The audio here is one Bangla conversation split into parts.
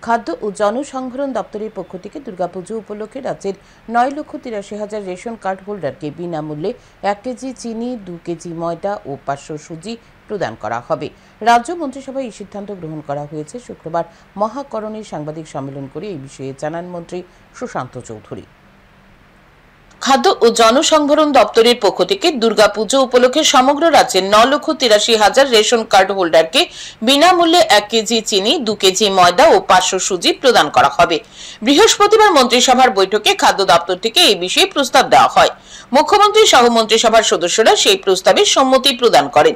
খাদ্য ও জনসংভরণ দপ্তরের পক্ষ থেকে দুর্গাপুজো উপলক্ষে রাজ্যের 9,83,000 রেশন কার্ড হোল্ডারকে বিনামূল্যে 1 কেজি চিনি, 2 কেজি ময়দা ও 500 সুজি প্রদান করা হবে। রাজ্য মন্ত্রিসভায় এই সিদ্ধান্ত গ্রহণ করা হয়েছে। শুক্রবার মহাকরণে সাংবাদিক সম্মেলন করে এই বিষয়ে জানান মন্ত্রী সুশান্ত চৌধুরী। খাদ্য ও জনসংভরণ দপ্তরের পক্ষ থেকে দুর্গাপুজো উপলক্ষে সমগ্র রাজ্যের 9,83,000 রেশন কার্ড হোল্ডারকে বিনামূল্যে 1 কেজি চিনি, 2 কেজি ময়দা ও 500 সুজি প্রদান করা হবে। বৃহস্পতিবার মন্ত্রিসভার বৈঠকে খাদ্য দপ্তর থেকে এই বিষয়ে প্রস্তাব দেওয়া হয়। মুখ্যমন্ত্রী সহ মন্ত্রিসভার সদস্যরা সেই প্রস্তাবে সম্মতি প্রদান করেন।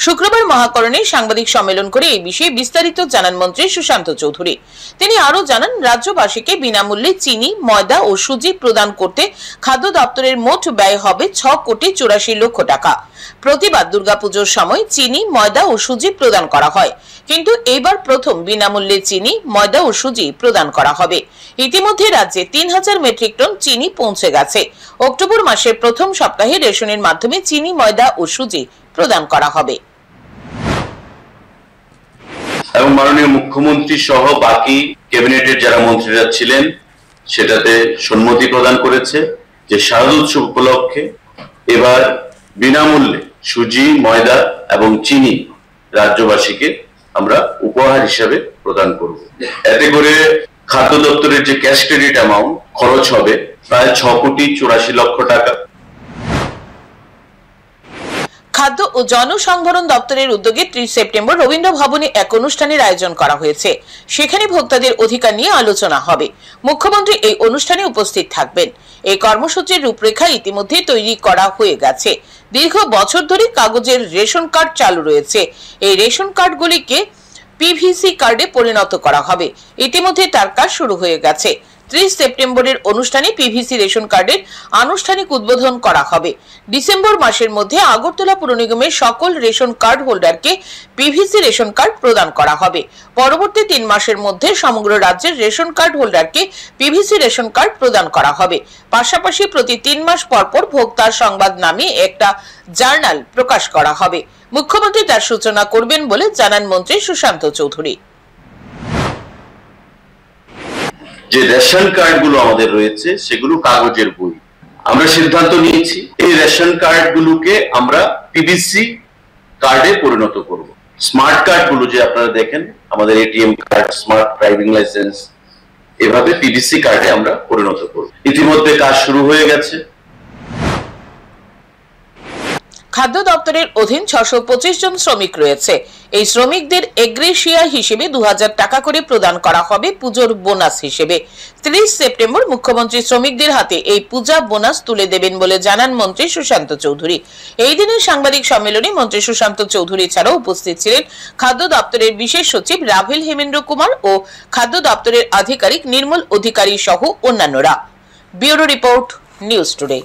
শুক্রবার মহাকরণে সাংবাদিক সম্মেলন করে এই বিষয়ে বিস্তারিত জানান মন্ত্রী সুশান্ত চৌধুরী। তিনি আরো জানান, রাজ্যবাসীকে বিনামূল্যে চিনি, ময়দা ও সুজি প্রদান করতে খাদ্য দপ্তরের মোট ব্যয় হবে 6,84 লক্ষ টাকা। প্রতিবার দুর্গাপুজোর সময় চিনি, ময়দা ও সুজি প্রদান করা হয়, কিন্তু এইবার প্রথম বিনামূল্যে চিনি, ময়দা ও সুজি প্রদান করা হবে। ইতিমধ্যে রাজ্যে 3,000 মেট্রিক টন চিনি পৌঁছে গেছে। অক্টোবর মাসের প্রথম সপ্তাহে রেশনের মাধ্যমে চিনি, ময়দা ও সুজি প্রদান করা হবে। এবং মাননীয় মুখ্যমন্ত্রী সহ বাকি ক্যাবিনেটের যারা মন্ত্রীরা ছিলেন সেটাতে সম্মতি প্রদান করেছে যে শারদোৎসব উপলক্ষে এবার বিনামূল্যে সুজি, ময়দা এবং চিনি রাজ্যবাসীকে আমরা উপহার হিসেবে প্রদান করব। এতে করে খাদ্য দপ্তরের যে ক্যাশ ক্রেডিট অ্যামাউন্ট খরচ হবে প্রায় 6,84 লক্ষ টাকা। খাদ্য ও জনসংভরণ দপ্তরের উদ্যোগে 30 সেপ্টেম্বর রবীন্দ্র ভবনে এক অনুষ্ঠানের আয়োজন করা হয়েছে। সেখানে ভোক্তাদের অধিকার নিয়ে আলোচনা হবে। মুখ্যমন্ত্রী এই অনুষ্ঠানে উপস্থিত থাকবেন। এই কর্মসূচির রূপরেখা ইতিমধ্যে তৈরি করা হয়ে গেছে। দীর্ঘ বছর ধরে কাগজের রেশন কার্ড চালু রয়েছে। এই রেশন কার্ডগুলিকে পিভিসি কার্ডে পরিণত করা হবে। ইতিমধ্যে তার কাজ শুরু হয়ে গেছে। 30 সেপ্টেম্বরের অনুষ্ঠানে পিভিসি রেশন কার্ডের আনুষ্ঠানিক উদ্বোধন করা হবে। ডিসেম্বর মাসের মধ্যে আগরতলা পুর নিগমের সকল রেশন কার্ড হোল্ডারকে পিভিসি রেশন কার্ড প্রদান করা হবে। পরবর্তী 3 মাসের মধ্যে সমগ্র রাজ্যের রেশন কার্ড হোল্ডারকে পিভিসি রেশন কার্ড প্রদান করা হবে। পাশাপাশি প্রতি 3 মাস পর পর ভোক্তার সংবাদ নামে একটা জার্নাল প্রকাশ করা হবে। মুখ্যমন্ত্রী তার সূচনা করবেন বলে জানান মন্ত্রী সুশান্ত চৌধুরী। যে রেশন কার্ড গুলো আমাদের রয়েছে সেগুলো কাগজের বই। আমরা সিদ্ধান্ত নিয়েছি এই রেশন কার্ড গুলোকে আমরা পিভিসি কার্ডে পরিণত করব। স্মার্ট কার্ড গুলো যে আপনারা দেখেন, আমাদের ATM card, smart driving licence, এভাবে পিভিসি কার্ডে আমরা পরিণত করব। ইতিমধ্যে কাজ শুরু হয়ে গেছে। খাদ্য দপ্তরের অধীন 625 জন শ্রমিক রয়েছে। এই শ্রমিকদের এগ্রেশিয়া হিসেবে 2,000 টাকা করে প্রদান করা হবে পুজোর বোনাস হিসেবে। 30 সেপ্টেম্বর মুখ্যমন্ত্রী শ্রমিকদের হাতে এই পূজা বোনাস তুলে দেবেন বলে জানান মন্ত্রী সুশান্ত চৌধুরী। এই দিনের সাংবাদিক সম্মেলনে মন্ত্রী সুশান্ত চৌধুরী ছাড়াও উপস্থিত ছিলেন খাদ্য দপ্তরের বিশেষ সচিব রাভেল হেমেন্দ্র কুমার ও খাদ্য দপ্তরের আধিকারিক নির্মল অধিকারী সহ অন্যান্যরা। Bureau report, news today.